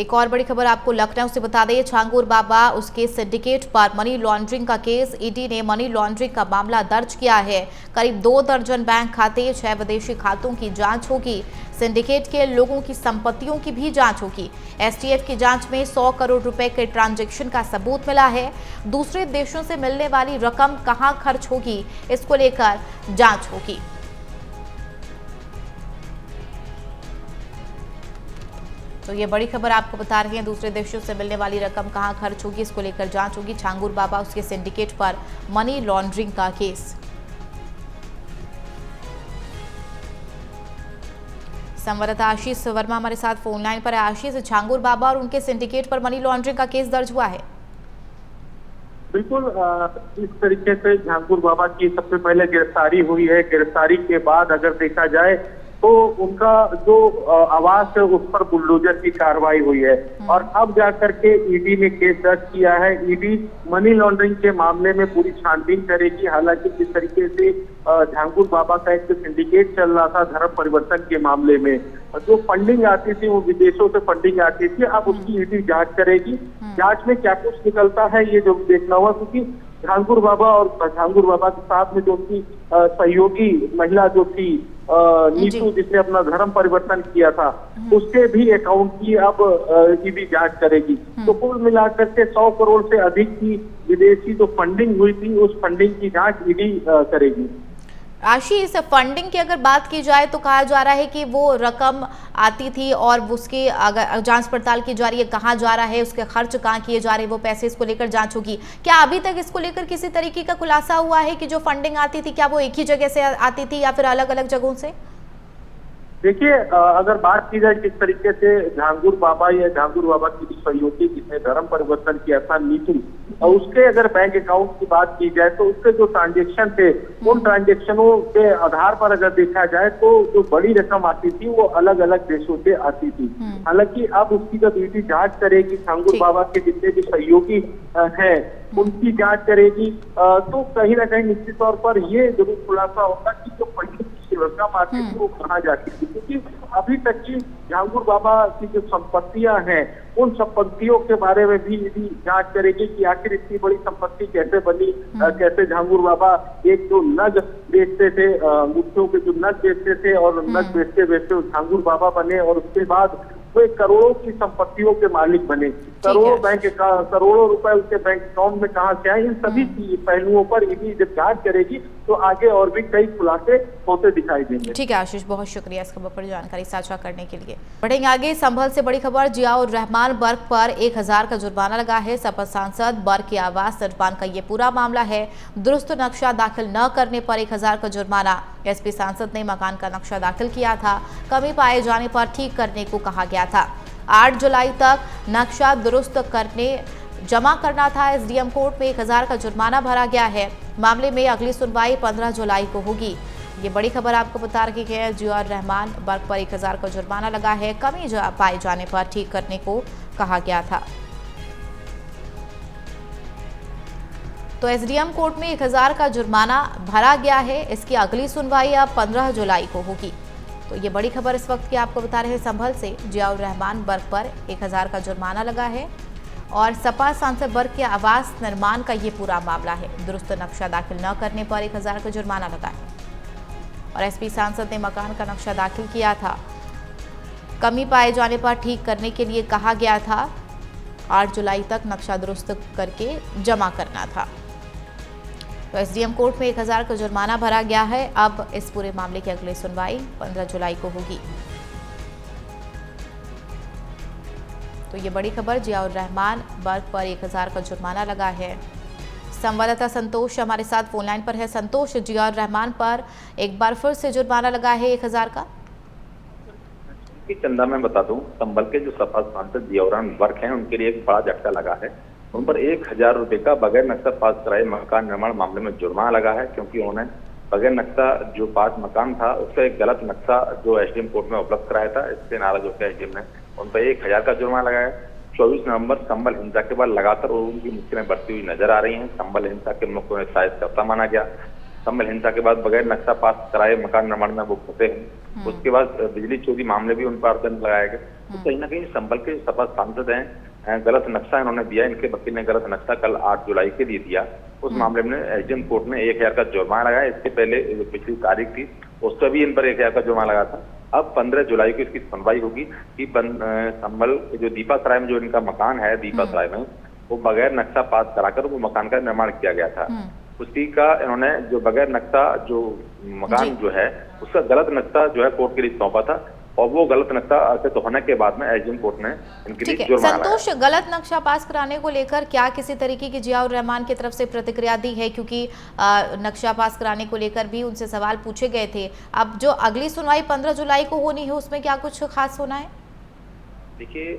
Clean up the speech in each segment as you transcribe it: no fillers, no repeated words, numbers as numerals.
एक और बड़ी खबर आपको लखनऊ से बता दें, छांगुर बाबा उसके सिंडिकेट पर मनी लॉन्ड्रिंग का केस। ईडी ने मनी लॉन्ड्रिंग का मामला दर्ज किया है। करीब 2 दर्जन बैंक खाते, 6 विदेशी खातों की जांच होगी। सिंडिकेट के लोगों की संपत्तियों की भी जांच होगी। एसटीएफ की जांच में 100 करोड़ रुपए के ट्रांजैक्शन का सबूत मिला है। दूसरे देशों से मिलने वाली रकम कहां खर्च होगी, इसको लेकर जांच होगी। तो ये बड़ी खबर आपको बता रहे हैं, दूसरे देशों से मिलने वाली रकम कहां खर्च होगी, इसको लेकर जांच होगी। छांगुर बाबा उसके सिंडिकेट पर मनी लॉन्ड्रिंग का केस। संवाददाता आशीष वर्मा हमारे साथ फोन लाइन पर है। आशीष, छांगुर बाबा और उनके सिंडिकेट पर मनी लॉन्ड्रिंग का केस दर्ज हुआ है। बिल्कुल, इस तरीके से छांगुर बाबा की सबसे पहले गिरफ्तारी हुई है। गिरफ्तारी के बाद अगर देखा जाए तो उनका जो आवास है उस पर बुलडोजर की कार्रवाई हुई है और अब जाकर के ईडी ने केस दर्ज किया है। ईडी मनी लॉन्ड्रिंग के मामले में पूरी छानबीन करेगी। हालांकि जिस तरीके से छांगुर बाबा का एक सिंडिकेट चल रहा था धर्म परिवर्तन के मामले में, जो फंडिंग आती थी वो विदेशों से फंडिंग आती थी, अब उसकी ईडी जांच करेगी। जांच में क्या कुछ निकलता है ये जो देखना हुआ, क्योंकि छांगुर बाबा और छांगुर बाबा के साथ में जो उनकी सहयोगी महिला जो थी नीतू, जिसने अपना धर्म परिवर्तन किया था, उसके भी अकाउंट की अब ईडी जांच करेगी। तो कुल मिलाकर के 100 करोड़ से अधिक की विदेशी जो फंडिंग हुई थी उस फंडिंग की जांच ईडी करेगी। आशीष, फंडिंग की अगर बात की जाए तो कहा जा रहा है कि वो रकम आती थी और उसकी अगर जांच पड़ताल की जा रही है, कहाँ जा रहा है, उसके खर्च कहाँ किए जा रहे हैं, वो पैसे, इसको लेकर जांच होगी। क्या अभी तक इसको लेकर किसी तरीके का खुलासा हुआ है कि जो फंडिंग आती थी क्या वो एक ही जगह से आती थी या फिर अलग अलग जगहों से? देखिए, अगर बात की जाए किस तरीके से छांगुर बाबा या छांगुर बाबा की सहयोगी जिसने धर्म परिवर्तन किया था नीतू, और उसके अगर बैंक अकाउंट की बात की जाए तो उसके जो ट्रांजेक्शन थे उन ट्रांजेक्शनों के आधार पर अगर देखा जाए तो जो बड़ी रकम आती थी वो अलग अलग देशों से आती थी। हालांकि अब उसकी जब ईडी जांच करेगी, छांगुर बाबा के जितने भी सहयोगी हैं उनकी जांच करेगी, तो कहीं ना कहीं निश्चित तौर पर ये जरूर खुलासा होगा कि जो फंडिंग रकम आती थी वो कहाँ जाती थी। क्योंकि अभी तक की छांगुर बाबा की जो संपत्तियां हैं उन संपत्तियों के बारे में भी यदि जांच करेगी कि आखिर इतनी बड़ी संपत्ति कैसे बनी, कैसे छांगुर बाबा एक जो नग बेचते थे, अंगूठियों के जो नग बेचते थे और नग बेचते बेचते छांगुर बाबा बने और उसके बाद वो करोड़ों की संपत्तियों के मालिक बने। करोड़ों रुपए उसके बैंक अकाउंट में कहाँ से आए, इन सभी पहलुओं पर ईडी जब जांच करेगी तो आगे और भी कई खुलासे होते दिखाई देंगे। ठीक है आशीष, बहुत शुक्रिया इस खबर पर जानकारी साझा करने के लिए। बढ़ेंगे आगे। संभल से बड़ी खबर, जियाउर रहमान बर्क पर 1000 का जुर्माना लगा है। सपा सांसद बर्क के आवास निर्माण का ये पूरा मामला है। दुरुस्त नक्शा दाखिल न करने पर 1000 का जुर्माना। एसपी सांसद ने मकान का नक्शा दाखिल किया था, कमी पाए जाने पर ठीक करने को कहा गया था। 8 जुलाई तक नक्शा दुरुस्त करने जमा करना था। एसडीएम कोर्ट में 1000 का जुर्माना भरा गया है। मामले में अगली सुनवाई 15 जुलाई को होगी। ये बड़ी खबर आपको बता रही है। जियाउर रहमान बर्क पर 1000 का जुर्माना लगा है, कमी पाए जाने पर ठीक करने को कहा गया था। तो एसडीएम कोर्ट में 1000 का जुर्माना भरा गया है। इसकी अगली सुनवाई अब 15 जुलाई को होगी। तो ये बड़ी खबर इस वक्त की आपको बता रहे हैं संभल से। जियाउर रहमान बर्क पर 1000 का जुर्माना लगा है और सपा सांसद बर्क के आवास निर्माण का ये पूरा मामला है। दुरुस्त नक्शा दाखिल न करने पर 1000 का जुर्माना लगा है और एसपी सांसद ने मकान का नक्शा दाखिल किया था, कमी पाए जाने पर ठीक करने के लिए कहा गया था। 8 जुलाई तक नक्शा दुरुस्त करके जमा करना था। तो एसडीएम कोर्ट में 1000 का जुर्माना भरा गया है। अब इस पूरे मामले की अगली सुनवाई 15 जुलाई को होगी। तो ये बड़ी खबर, जियाउर रहमान बर्क पर 1000 का जुर्माना लगा है। संवाददाता संतोष हमारे साथ फोन लाइन पर है। संतोष, जियाउर रहमान पर एक बार फिर से जुर्माना लगा है 1000 का। चंदा मैं बता दूं, संभल के जो सपा सांसद जियाउर रहमान बर्क हैं उनके लिए एक बड़ा झटका लगा है। उन पर 1000 रुपए का बगैर नक्शा पास कराए मकान निर्माण मामले में जुर्माना लगा है, क्योंकि उन्होंने बगैर नक्शा जो पास मकान था उसका एक गलत नक्शा जो एसडीएम कोर्ट में उपलब्ध कराया था। इससे नाराज होकर एसडीएम ने उन पर 1000 का जुर्माना लगाया। 24 नवंबर संभल हिंसा के बाद लगातार उनकी मुश्किलें में बढ़ती हुई नजर आ रही हैं। संभल हिंसा के मुख्य में शायद करता माना गया। संभल हिंसा के बाद बगैर नक्शा पास कराए मकान निर्माण में वो फंसे हैं। उसके बाद बिजली चोरी मामले भी उन पर आरोप लगाया गया। तो कहीं ना कहीं संभल के जो सपा सांसद हैं, गलत नक्शा इन्होंने दिया, इनके वकील ने गलत नक्शा कल 8 जुलाई के लिए दिया। उस मामले में एसडीएम कोर्ट ने 1000 का जुर्माना लगाया। इससे पहले जो पिछली तारीख थी उस पर भी इन पर 1000 का जुर्माना लगा था। अब 15 जुलाई को इसकी सुनवाई होगी कि संभल जो दीपा सराय में जो इनका मकान है, दीपा सराय में, वो बगैर नक्शा पास कराकर वो मकान का निर्माण किया गया था। उसी का इन्होंने जो बगैर नक्शा जो मकान जो है उसका गलत नक्शा जो है कोर्ट के लिए सौंपा था, और वो गलत नक्शा अर्पित होने के बाद में एसडीएम कोर्ट ने इनके लिए जुर्माना लगाया। संतोष, गलत नक्शा पास कराने को लेकर क्या किसी तरीके की जियाउर रहमान की तरफ से प्रतिक्रिया दी है? क्योंकि नक्शा पास कराने को लेकर भी उनसे सवाल पूछे गए थे। अब जो अगली सुनवाई 15 जुलाई को होनी है उसमें क्या कुछ खास होना है? देखिए,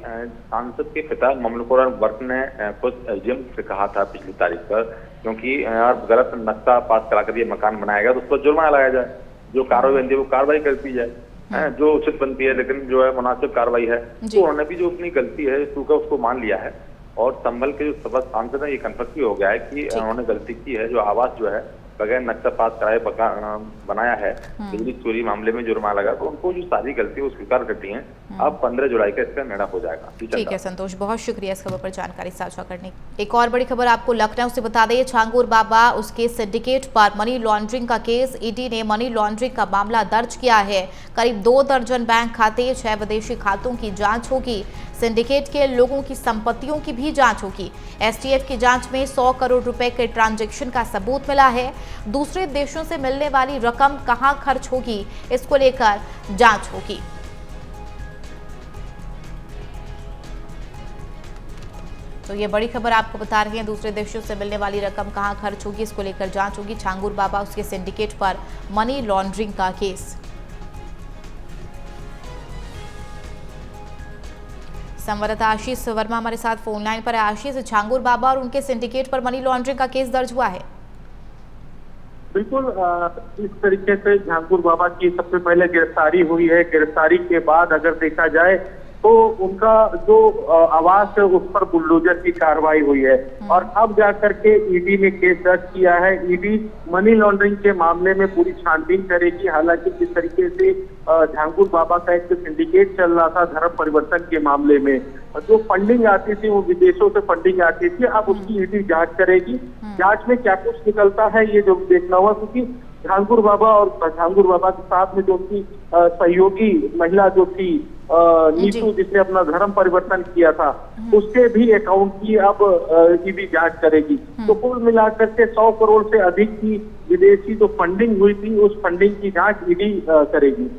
सांसद के पिता ममलुकुर वर्क ने खुद एसडीएम से कहा था पिछली तारीख पर, क्योंकि यार गलत नक्शा पास कराकर ये मकान बनाया गया तो उस पर जुर्माना लगाया जाए, जो कार्रवाई बनती है वो कार्रवाई करती जाए, जो उचित बनती है, लेकिन जो है मुनासिब कार्रवाई है। तो उन्होंने भी जो अपनी गलती है उसको मान लिया है, और संभल के जो सपा सांसद है ये कन्फर्म भी हो गया है कि उन्होंने गलती की है। जो आवास जो है बगैर नक्शा पास कराए बनाया है, बिजली चोरी मामले में जुर्माना लगा, तो उनको जो सारी गलती वो स्वीकार करती हैं। अब 15 जुलाई का इसका निर्णय हो जाएगा। ठीक है संतोष, बहुत शुक्रिया इस खबर पर जानकारी साझा करने की। एक और बड़ी खबर आपको लखनऊ से बता दें, झांगुर बाबा उसके सिंडिकेट पर मनी लॉन्ड्रिंग का केस, ईडी ने मनी लॉन्ड्रिंग का मामला दर्ज किया है। करीब 2 दर्जन बैंक खाते, 6 विदेशी खातों की जांच होगी। सिंडिकेट के लोगों की संपत्तियों की भी जांच होगी। एसटीएफ की जांच में 100 करोड़ रुपए के ट्रांजैक्शन का सबूत मिला है। दूसरे देशों से मिलने वाली रकम कहां खर्च होगी, इसको लेकर जांच होगी। तो ये बड़ी खबर आपको बता रहे हैं, दूसरे देशों से मिलने वाली रकम कहां खर्च होगी, इसको लेकर जांच होगी। झांगुर बाबा उसके सिंडिकेट पर मनी लॉन्ड्रिंग का केस। संवाददाता आशीष वर्मा हमारे साथ फोन लाइन पर है। आशीष, झांगुर बाबा और उनके सिंडिकेट पर मनी लॉन्ड्रिंग का केस दर्ज हुआ है? बिल्कुल, इस तरीके से झांगुर बाबा की सबसे पहले गिरफ्तारी हुई है। गिरफ्तारी के बाद अगर देखा जाए तो उनका जो आवास है उस पर बुलडोजर की कार्रवाई हुई है, और अब जाकर के ईडी ने केस दर्ज किया है। ईडी मनी लॉन्ड्रिंग के मामले में पूरी छानबीन करेगी। हालांकि जिस तरीके से झांगुर बाबा का एक सिंडिकेट चल रहा था धर्म परिवर्तन के मामले में, जो फंडिंग आती थी वो विदेशों से फंडिंग आती थी, अब उसकी ईडी जांच करेगी। जांच में क्या कुछ निकलता है ये जो देखना हुआ, क्योंकि झांगुर बाबा और झांगुर बाबा के साथ में जो उनकी सहयोगी महिला जो थी नीतू, जिसने अपना धर्म परिवर्तन किया था, उसके भी अकाउंट की अब ईडी जांच करेगी। तो कुल मिलाकर के 100 करोड़ से अधिक की विदेशी जो फंडिंग हुई थी उस फंडिंग की जांच ईडी करेगी।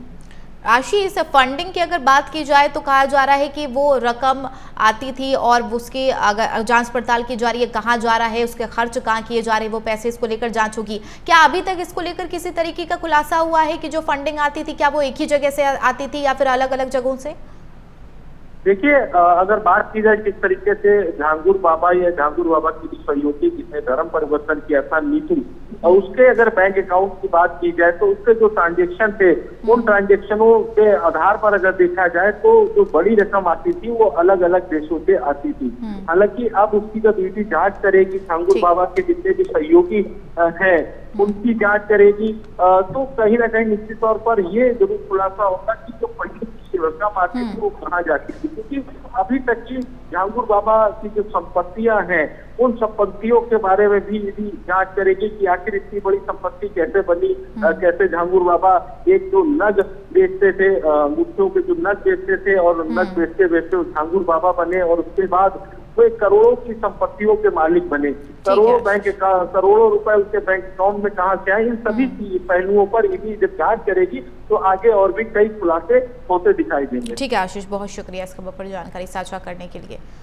आशीष, फंडिंग की अगर बात की जाए तो कहा जा रहा है कि वो रकम आती थी और उसकी अगर जांच पड़ताल की जा रही है, कहाँ जा रहा है, उसके खर्च कहाँ किए जा रहे हैं, वो पैसे इसको लेकर जांच होगी। क्या अभी तक इसको लेकर किसी तरीके का खुलासा हुआ है कि जो फंडिंग आती थी क्या वो एक ही जगह से आती थी या फिर अलग अलग जगहों से? देखिए, अगर बात की जाए किस तरीके से झांगुर बाबा या झांगुर बाबा की सहयोगी जिसने धर्म परिवर्तन किया था नीतू, और उसके अगर बैंक अकाउंट की बात की जाए तो उसके जो ट्रांजेक्शन थे उन ट्रांजेक्शनों के आधार पर अगर देखा जाए तो जो बड़ी रकम आती थी वो अलग अलग देशों से आती थी। हालांकि अब उसकी जब ईडी जांच करेगी, झांगुर बाबा के जितने भी सहयोगी हैं उनकी जांच करेगी, तो कहीं ना कहीं निश्चित तौर पर ये जरूर खुलासा होगा कि जो फंडिंग रकम आती थी वो कहाँ जाती थी, क्योंकि अभी तक की झांगुर बाबा की जो संपत्तियां हैं उन संपत्तियों के बारे में भी यदि जांच करेगी कि आखिर इतनी बड़ी संपत्ति कैसे बनी, कैसे झांगुर बाबा एक जो नग बेचते थे, अंगूठियों के जो नग बेचते थे और नग बेचते बेचते झांगुर बाबा बने, और उसके बाद वो करोड़ों की संपत्तियों के मालिक बने। करोड़ों रुपए उसके बैंक अकाउंट में कहाँ से आए, इन सभी पहलुओं पर ईडी जब जांच करेगी तो आगे और भी कई खुलासे होते दिखाई देंगे। ठीक है आशीष, बहुत शुक्रिया इस खबर पर जानकारी साझा करने के लिए।